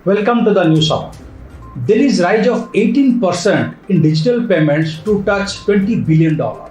Welcome to the News Hour. There is rise of 18% in digital payments to touch $20 billion. A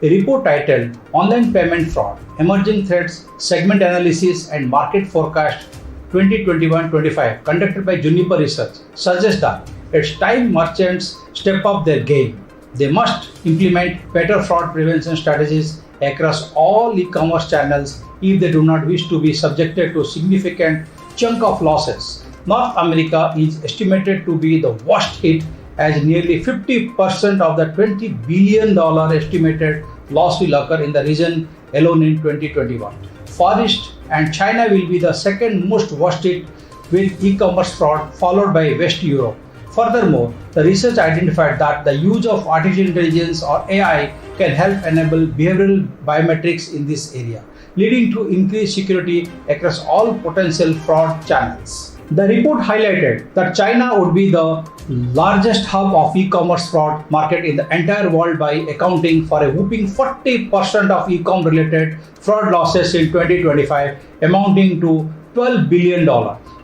report titled Online Payment Fraud, Emerging Threats, Segment Analysis and Market Forecast 2021-25 conducted by Juniper Research suggests that it's time merchants step up their game. They must implement better fraud prevention strategies across all e-commerce channels if they do not wish to be subjected to significant chunk of losses. North America is estimated to be the worst hit as nearly 50% of the $20 billion estimated loss will occur in the region alone in 2021. Far East and China will be the second most worst hit with e-commerce fraud, followed by West Europe. Furthermore, the research identified that the use of artificial intelligence or AI can help enable behavioral biometrics in this area, leading to increased security across all potential fraud channels. The report highlighted that China would be the largest hub of e-commerce fraud market in the entire world by accounting for a whopping 40% of e-com related fraud losses in 2025, amounting to $12 billion.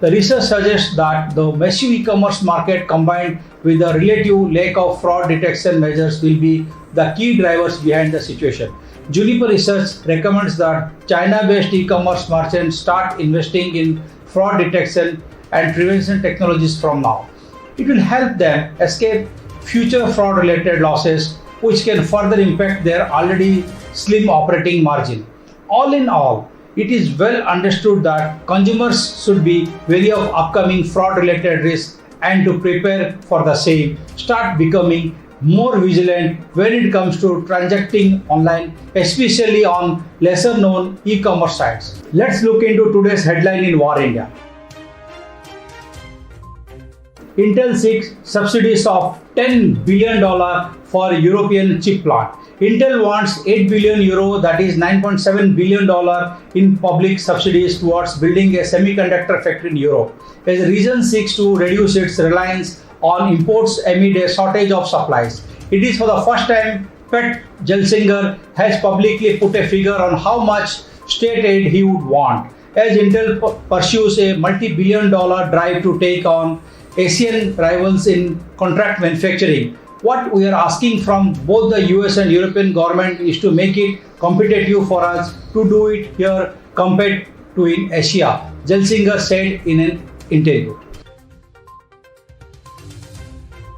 The research suggests that the massive e-commerce market combined with the relative lack of fraud detection measures will be the key drivers behind the situation. Juniper Research recommends that China-based e-commerce merchants start investing in fraud detection and prevention technologies from now. It will help them escape future fraud-related losses, which can further impact their already slim operating margin. All in all, it is well understood that consumers should be wary of upcoming fraud-related risks and to prepare for the same, start becoming more vigilant when it comes to transacting online, especially on lesser-known e-commerce sites. Let's look into today's headline in War India. Intel seeks subsidies of $10 billion for European chip plant. Intel wants €8 billion, that is $9.7 billion in public subsidies towards building a semiconductor factory in Europe, as the region seeks to reduce its reliance on imports amid a shortage of supplies. It is for the first time Pete Gelsinger has publicly put a figure on how much state aid he would want, as Intel pursues a multi-billion-dollar drive to take on Asian rivals in contract manufacturing. What we are asking from both the US and European government is to make it competitive for us to do it here compared to in Asia, Gelsinger said in an interview.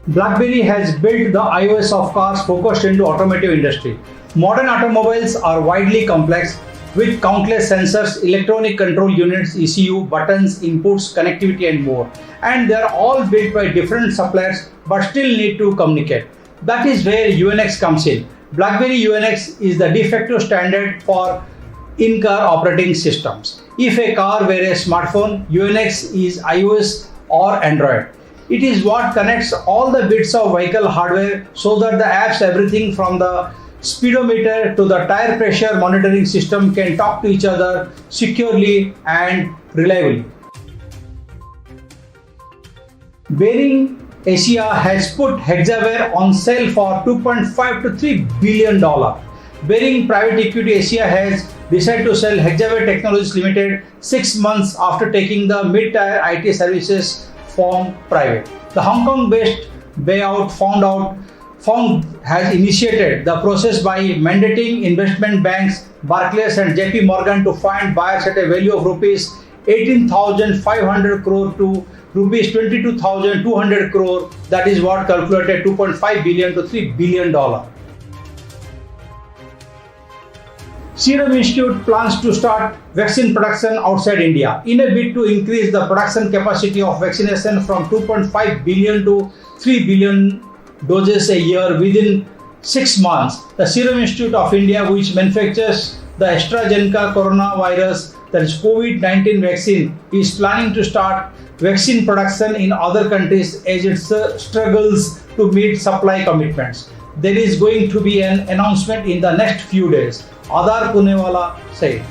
BlackBerry has built the iOS of cars focused into automotive industry. Modern automobiles are widely complex with countless sensors, electronic control units, ECU, buttons, inputs, connectivity and more. And they are all built by different suppliers but still need to communicate. That is where UNX comes in. BlackBerry UNX is the de facto standard for in-car operating systems. If a car were a smartphone, UNX is iOS or Android. It is what connects all the bits of vehicle hardware so that the apps, everything from the speedometer to the tire pressure monitoring system, can talk to each other securely and reliably. Bearing Asia has put Hexaware on sale for $2.5 to $3 billion. Bearing Private Equity Asia has decided to sell Hexaware Technologies Limited 6 months after taking the mid-tier IT services firm private. The Hong Kong-based buyout fund has initiated the process by mandating investment banks Barclays and JP Morgan to find buyers at a value of rupees 18,500 crore to rupees 22,200 crore. That is what calculated $2.5 billion to $3 billion. Serum Institute plans to start vaccine production outside India in a bid to increase the production capacity of vaccination from 2.5 billion to 3 billion doses a year within 6 months. The Serum Institute of India, which manufactures the AstraZeneca coronavirus, that is COVID-19 vaccine, is planning to start vaccine production in other countries as it struggles to meet supply commitments. There is going to be an announcement in the next few days, Adar Punewala said.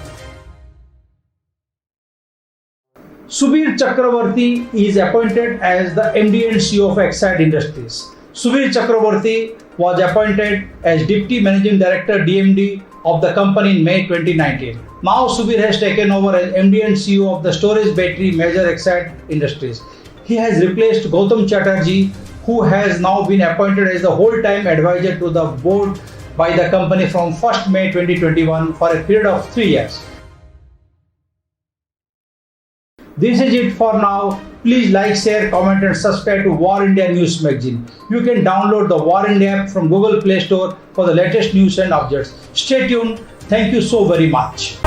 Subir Chakraborty is appointed as the MD and CEO of Exide Industries. Subir Chakraborty was appointed as Deputy Managing Director DMD of the company in May 2019. Now Subir has taken over as MD and CEO of the storage battery major Exide Industries. He has replaced Gautam Chatterjee, who has now been appointed as the whole-time advisor to the board by the company from 1st May 2021 for a period of 3 years. This is it for now. Please like, share, comment and subscribe to War India News Magazine. You can download the War India app from Google Play Store for the latest news and updates. Stay tuned. Thank you so very much.